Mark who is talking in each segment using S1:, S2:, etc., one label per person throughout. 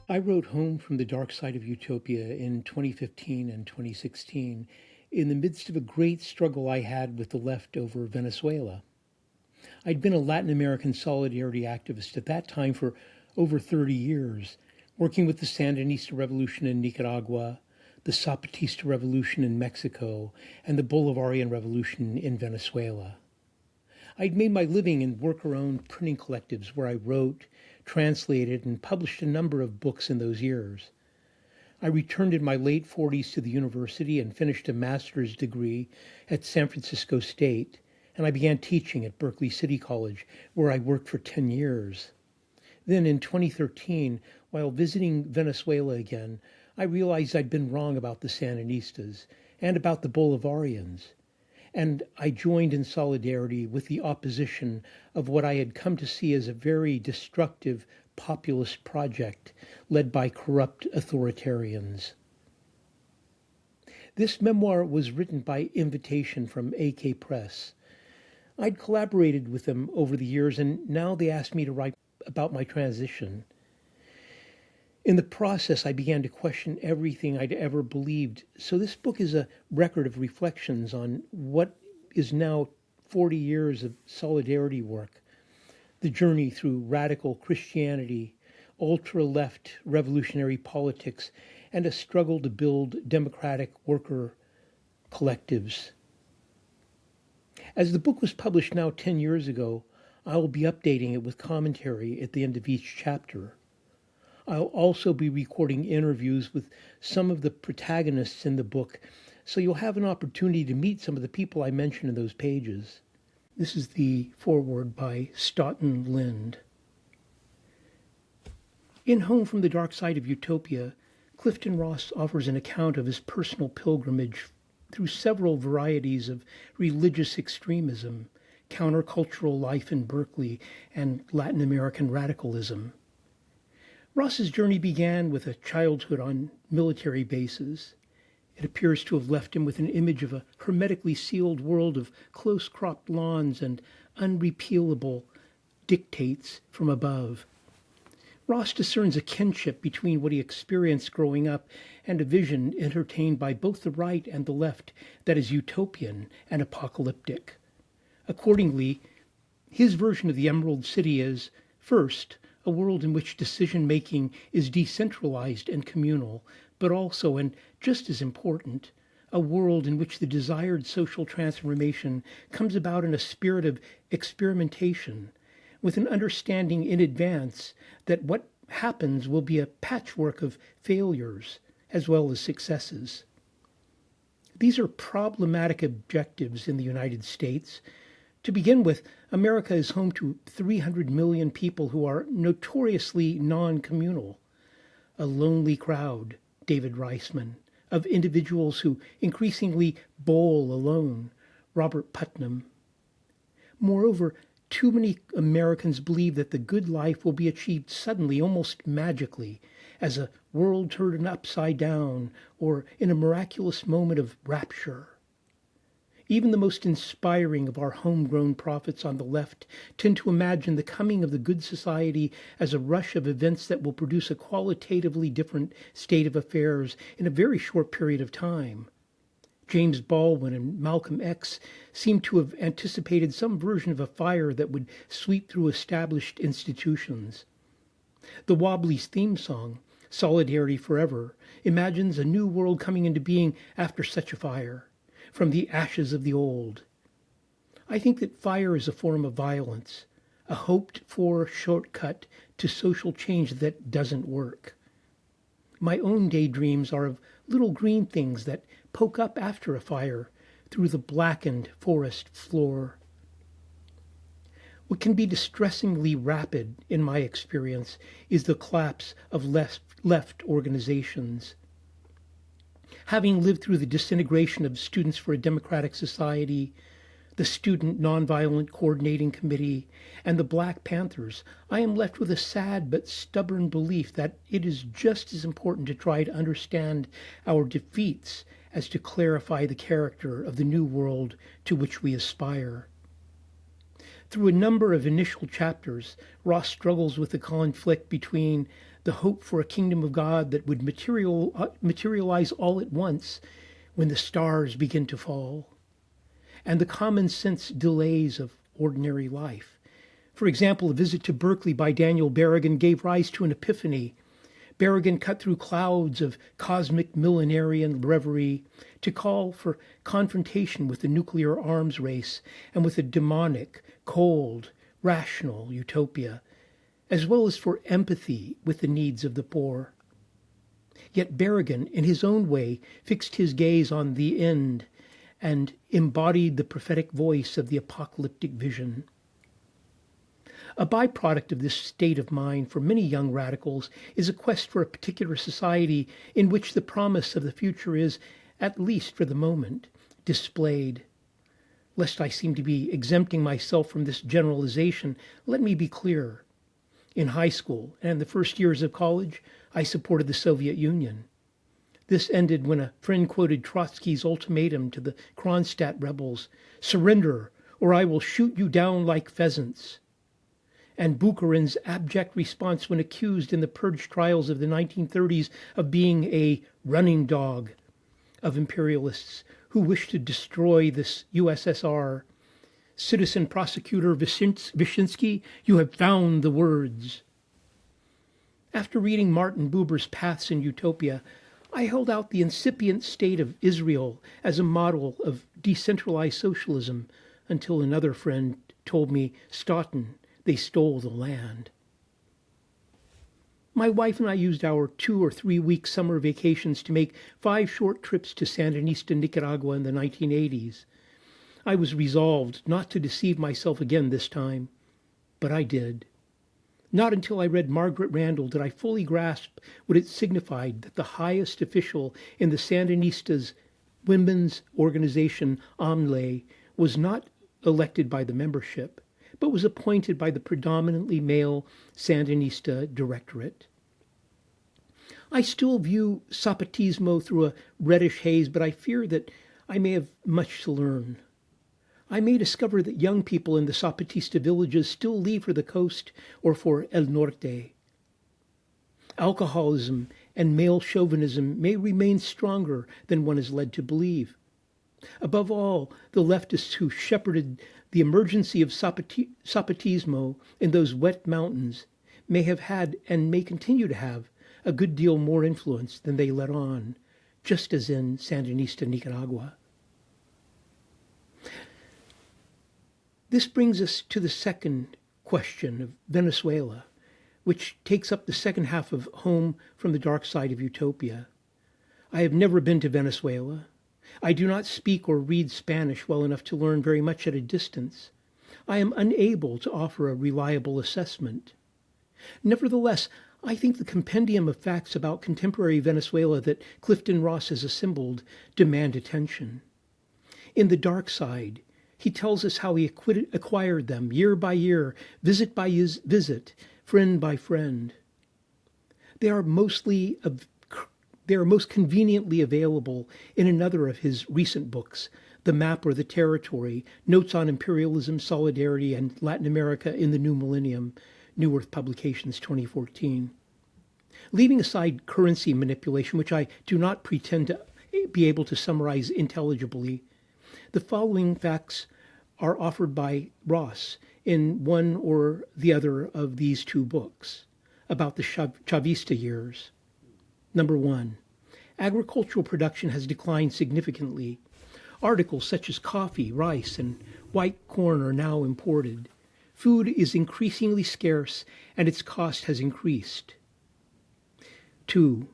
S1: I wrote Home from the Dark Side of Utopia in 2015 and 2016 in the midst of a great struggle I had with the left over Venezuela. I'd been a Latin American solidarity activist at that time for over 30 years, working with the Sandinista Revolution in Nicaragua, the Zapatista Revolution in Mexico, and the Bolivarian Revolution in Venezuela. I'd made my living in worker-owned printing collectives where I wrote, translated, and published a number of books in those years. I returned in my late 40s to the university and finished a master's degree at San Francisco State, and I began teaching at Berkeley City College, where I worked for 10 years. Then in 2013, while visiting Venezuela again, I realized I'd been wrong about the Sandinistas and about the Bolivarians, and I joined in solidarity with the opposition of what I had come to see as a very destructive populist project led by corrupt authoritarians. This memoir was written by invitation from AK Press. I'd collaborated with them over the years, and now they asked me to write about my transition. In the process, I began to question everything I'd ever believed. So this book is a record of reflections on what is now 40 years of solidarity work, the journey through radical Christianity, ultra-left revolutionary politics, and a struggle to build democratic worker collectives. As the book was published now 10 years ago, I will be updating it with commentary at the end of each chapter. I'll also be recording interviews with some of the protagonists in the book, so you'll have an opportunity to meet some of the people I mentioned in those pages. This is the foreword by Staughton Lynd. In Home from the Dark Side of Utopia, Clifton Ross offers an account of his personal pilgrimage through several varieties of religious extremism, countercultural life in Berkeley, and Latin American radicalism. Ross's journey began with a childhood on military bases. It appears to have left him with an image of a hermetically sealed world of close-cropped lawns and unrepealable dictates from above. Ross discerns a kinship between what he experienced growing up and a vision entertained by both the right and the left that is utopian and apocalyptic. Accordingly, his version of the Emerald City is, first, a world in which decision-making is decentralized and communal, but also, and just as important, a world in which the desired social transformation comes about in a spirit of experimentation, with an understanding in advance that what happens will be a patchwork of failures as well as successes. These are problematic objectives in the United States. To begin with, America is home to 300 million people who are notoriously non-communal. A lonely crowd, David Reisman, of individuals who increasingly bowl alone, Robert Putnam. Moreover, too many Americans believe that the good life will be achieved suddenly, almost magically, as a world turned upside down or in a miraculous moment of rapture. Even the most inspiring of our homegrown prophets on the left tend to imagine the coming of the good society as a rush of events that will produce a qualitatively different state of affairs in a very short period of time. James Baldwin and Malcolm X seem to have anticipated some version of a fire that would sweep through established institutions. The Wobblies' theme song, Solidarity Forever, imagines a new world coming into being after such a fire, from the ashes of the old. I think that fire is a form of violence, a hoped-for shortcut to social change that doesn't work. My own daydreams are of little green things that poke up after a fire through the blackened forest floor. What can be distressingly rapid, in my experience, is the collapse of left organizations. Having lived through the disintegration of Students for a Democratic Society, the Student Nonviolent Coordinating Committee, and the Black Panthers, I am left with a sad but stubborn belief that it is just as important to try to understand our defeats as to clarify the character of the new world to which we aspire. Through a number of initial chapters, Ross struggles with the conflict between the hope for a kingdom of God that would materialize all at once when the stars begin to fall, and the common sense delays of ordinary life. For example, a visit to Berkeley by Daniel Berrigan gave rise to an epiphany. Berrigan cut through clouds of cosmic millenarian reverie to call for confrontation with the nuclear arms race and with a demonic, cold, rational utopia, as well as for empathy with the needs of the poor. Yet Berrigan, in his own way, fixed his gaze on the end and embodied the prophetic voice of the apocalyptic vision. A byproduct of this state of mind for many young radicals is a quest for a particular society in which the promise of the future is, at least for the moment, displayed. Lest I seem to be exempting myself from this generalization, let me be clear. In high school and in the first years of college, I supported the Soviet Union. This ended when a friend quoted Trotsky's ultimatum to the Kronstadt rebels, "Surrender, or I will shoot you down like pheasants," and Bukharin's abject response when accused in the purge trials of the 1930s of being a running dog of imperialists who wished to destroy this USSR. "Citizen Prosecutor Vyshinsky, you have found the words." After reading Martin Buber's Paths in Utopia, I held out the incipient state of Israel as a model of decentralized socialism until another friend told me, "Staughton, they stole the land." My wife and I used our 2 or 3 week summer vacations to make 5 short trips to Sandinista, Nicaragua in the 1980s. I was resolved not to deceive myself again this time, but I did. Not until I read Margaret Randall did I fully grasp what it signified that the highest official in the Sandinistas' women's organization, AMLE, was not elected by the membership, but was appointed by the predominantly male Sandinista directorate. I still view Zapatismo through a reddish haze, but I fear that I may have much to learn. I may discover that young people in the Zapatista villages still leave for the coast or for El Norte. Alcoholism and male chauvinism may remain stronger than one is led to believe. Above all, the leftists who shepherded the emergency of Zapatismo in those wet mountains may have had and may continue to have a good deal more influence than they let on, just as in Sandinista, Nicaragua. This brings us to the second question of Venezuela, which takes up the second half of Home from the Dark Side of Utopia. I have never been to Venezuela. I do not speak or read Spanish well enough to learn very much at a distance. I am unable to offer a reliable assessment. Nevertheless, I think the compendium of facts about contemporary Venezuela that Clifton Ross has assembled demand attention. In The Dark Side, he tells us how he acquired them year by year, visit by visit, friend by friend. They are most conveniently available in another of his recent books, The Map or the Territory, Notes on Imperialism, Solidarity, and Latin America in the New Millennium, New Earth Publications, 2014. Leaving aside currency manipulation, which I do not pretend to be able to summarize intelligibly, the following facts are offered by Ross in one or the other of these 2 books about the Chavista years. Number 1, agricultural production has declined significantly. Articles such as coffee, rice, and white corn are now imported. Food is increasingly scarce, and its cost has increased. 2,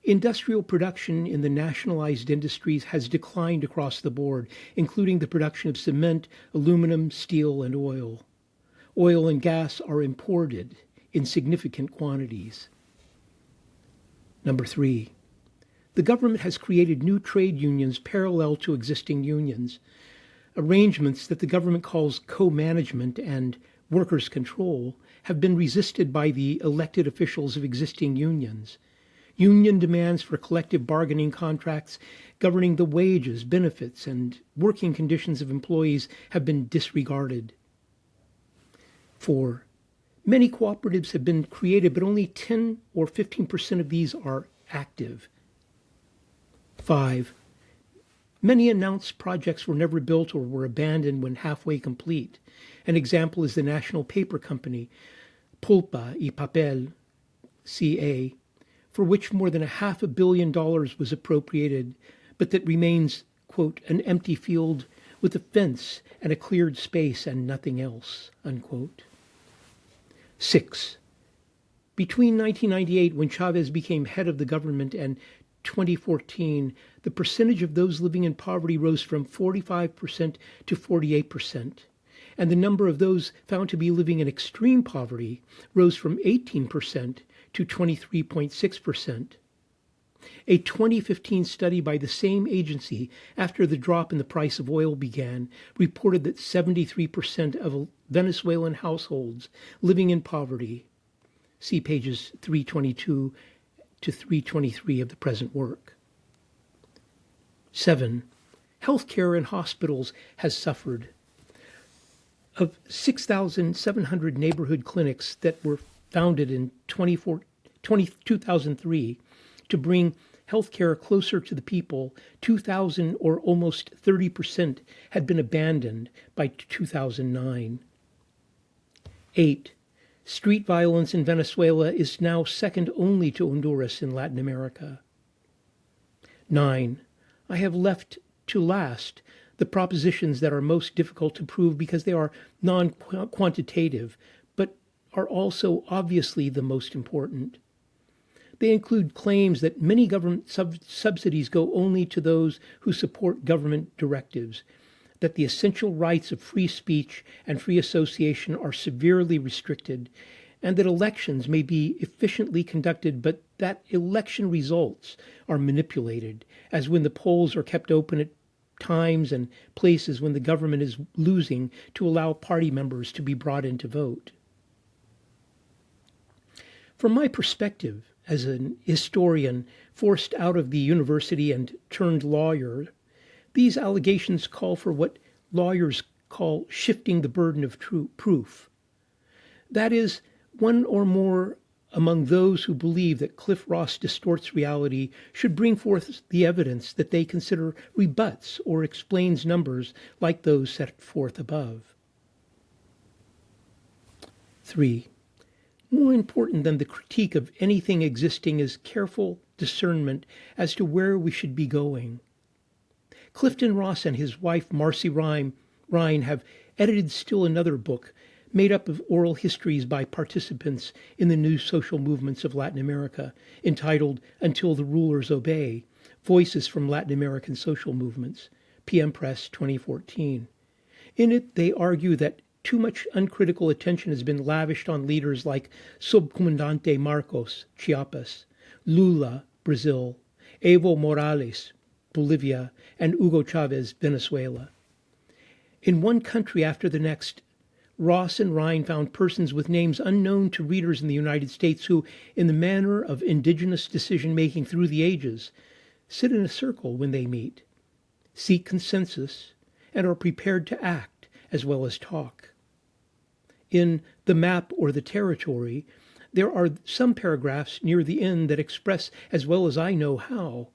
S1: industrial production in the nationalized industries has declined across the board, including the production of cement, aluminum, steel, and oil. Oil and gas are imported in significant quantities. Number 3, the government has created new trade unions parallel to existing unions. Arrangements that the government calls co-management and workers' control have been resisted by the elected officials of existing unions. Union demands for collective bargaining contracts governing the wages, benefits, and working conditions of employees have been disregarded. 4, Many cooperatives have been created, but only 10 or 15% of these are active. 5. Many announced projects were never built or were abandoned when halfway complete. An example is the National Paper Company, Pulpa y Papel, CA, for which more than $500 million was appropriated, but that remains, quote, an empty field with a fence and a cleared space and nothing else, unquote. 6. Between 1998, when Chavez became head of the government, and 2014, the percentage of those living in poverty rose from 45% to 48%, and the number of those found to be living in extreme poverty rose from 18% to 23.6%. A 2015 study by the same agency, after the drop in the price of oil began, reported that 73% of Venezuelan households living in poverty, see pages 322 to 323 of the present work. 7. Healthcare in hospitals has suffered. Of 6,700 neighborhood clinics that were founded in 2003 to bring healthcare closer to the people, 2,000 or almost 30% had been abandoned by 2009. 8. Street violence in Venezuela is now second only to Honduras in Latin America. 9. I have left to last the propositions that are most difficult to prove because they are non-quantitative, but are also obviously the most important. They include claims that many government subsidies go only to those who support government directives, that the essential rights of free speech and free association are severely restricted, and that elections may be efficiently conducted, but that election results are manipulated, as when the polls are kept open at times and places when the government is losing to allow party members to be brought in to vote. From my perspective, as an historian forced out of the university and turned lawyer, these allegations call for what lawyers call shifting the burden of proof. That is, one or more among those who believe that Cliff Ross distorts reality should bring forth the evidence that they consider rebuts or explains numbers like those set forth above. 3. More important than the critique of anything existing is careful discernment as to where we should be going. Clifton Ross and his wife Marcy Ryan have edited still another book made up of oral histories by participants in the new social movements of Latin America, entitled Until the Rulers Obey, Voices from Latin American Social Movements, PM Press 2014. In it, they argue that too much uncritical attention has been lavished on leaders like Subcomandante Marcos, Chiapas, Lula, Brazil, Evo Morales, Bolivia, and Hugo Chavez, Venezuela. In one country after the next, Ross and Ryan found persons with names unknown to readers in the United States who, in the manner of indigenous decision-making through the ages, sit in a circle when they meet, seek consensus, and are prepared to act as well as talk. In The Map or the Territory, there are some paragraphs near the end that express, as well as I know how,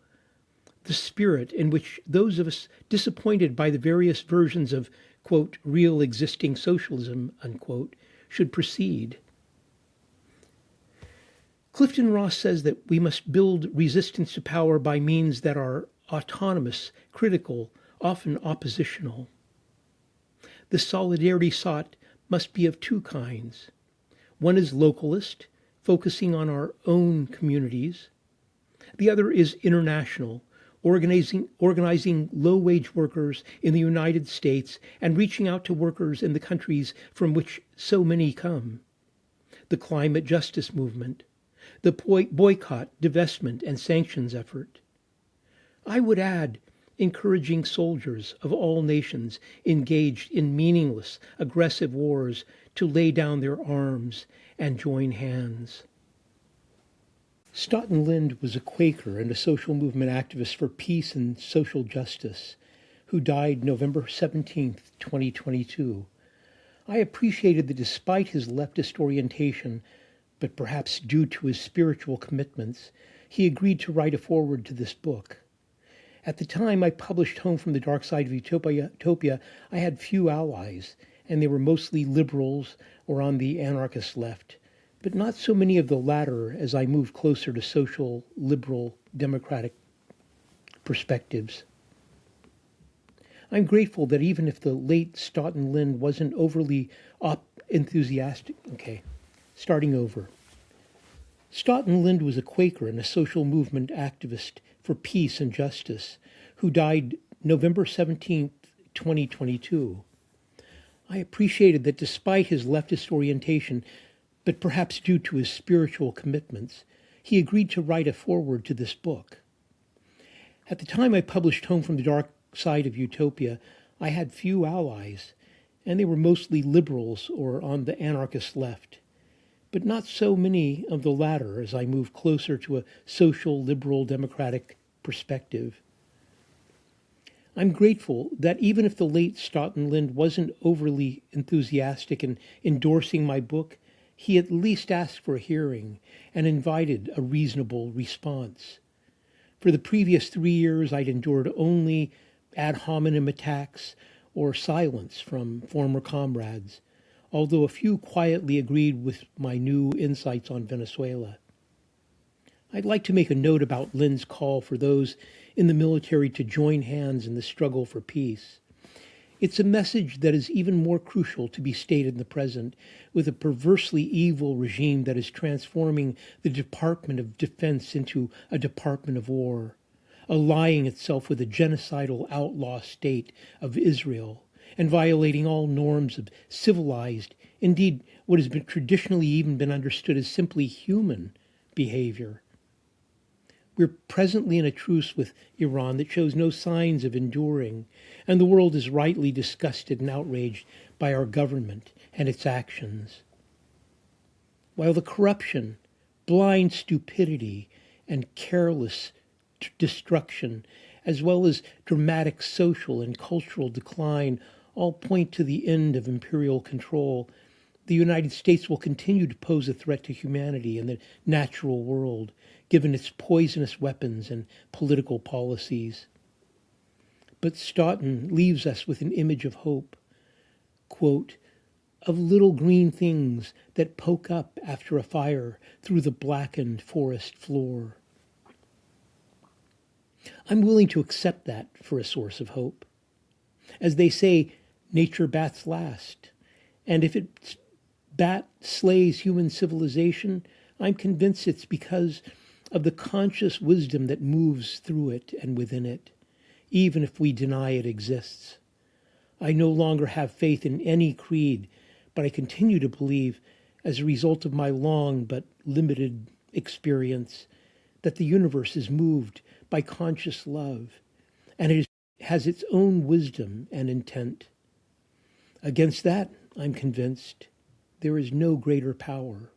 S1: the spirit in which those of us disappointed by the various versions of, quote, real existing socialism, unquote, should proceed. Clifton Ross says that we must build resistance to power by means that are autonomous, critical, often oppositional. The solidarity sought must be of two kinds. One is localist, focusing on our own communities. The other is international, organizing low-wage workers in the United States and reaching out to workers in the countries from which so many come. The climate justice movement, the boycott, divestment, and sanctions effort. I would add, encouraging soldiers of all nations engaged in meaningless, aggressive wars to lay down their arms and join hands. Staughton Lynd was a Quaker and a social movement activist for peace and social justice who died November 17, 2022. I appreciated that despite his leftist orientation, but perhaps due to his spiritual commitments, he agreed to write a foreword to this book. At the time I published Home from the Dark Side of Utopia, I had few allies, and they were mostly liberals or on the anarchist left, but not so many of the latter as I moved closer to social, liberal, democratic perspectives. I'm grateful that even if the late Staughton Lynd wasn't overly enthusiastic, starting over. Staughton Lynd was a Quaker and a social movement activist for peace and justice who died November 17th, 2022. I appreciated that despite his leftist orientation, but perhaps due to his spiritual commitments, he agreed to write a foreword to this book. At the time I published Home from the Dark Side of Utopia, I had few allies, and they were mostly liberals or on the anarchist left, but not so many of the latter as I moved closer to a social, liberal, democratic perspective. I'm grateful that even if the late Staughton Lynd wasn't overly enthusiastic in endorsing my book, he at least asked for a hearing and invited a reasonable response. For the previous 3 years, I'd endured only ad hominem attacks or silence from former comrades, although a few quietly agreed with my new insights on Venezuela. I'd like to make a note about Lynd's call for those in the military to join hands in the struggle for peace. It's a message that is even more crucial to be stated in the present, with a perversely evil regime that is transforming the Department of Defense into a Department of War, allying itself with the genocidal outlaw state of Israel, and violating all norms of civilized, indeed what has been traditionally even been understood as simply human behavior. We're presently in a truce with Iran that shows no signs of enduring, and the world is rightly disgusted and outraged by our government and its actions. While the corruption, blind stupidity, and careless destruction, as well as dramatic social and cultural decline, all point to the end of imperial control, the United States will continue to pose a threat to humanity and the natural world, given its poisonous weapons and political policies. But Staughton leaves us with an image of hope, quote, of little green things that poke up after a fire through the blackened forest floor. I'm willing to accept that for a source of hope. As they say, nature bats last, and if its bat slays human civilization, I'm convinced it's because of the conscious wisdom that moves through it and within it, even if we deny it exists. I no longer have faith in any creed, but I continue to believe, as a result of my long but limited experience, that the universe is moved by conscious love, and it has its own wisdom and intent. Against that, I'm convinced, there is no greater power.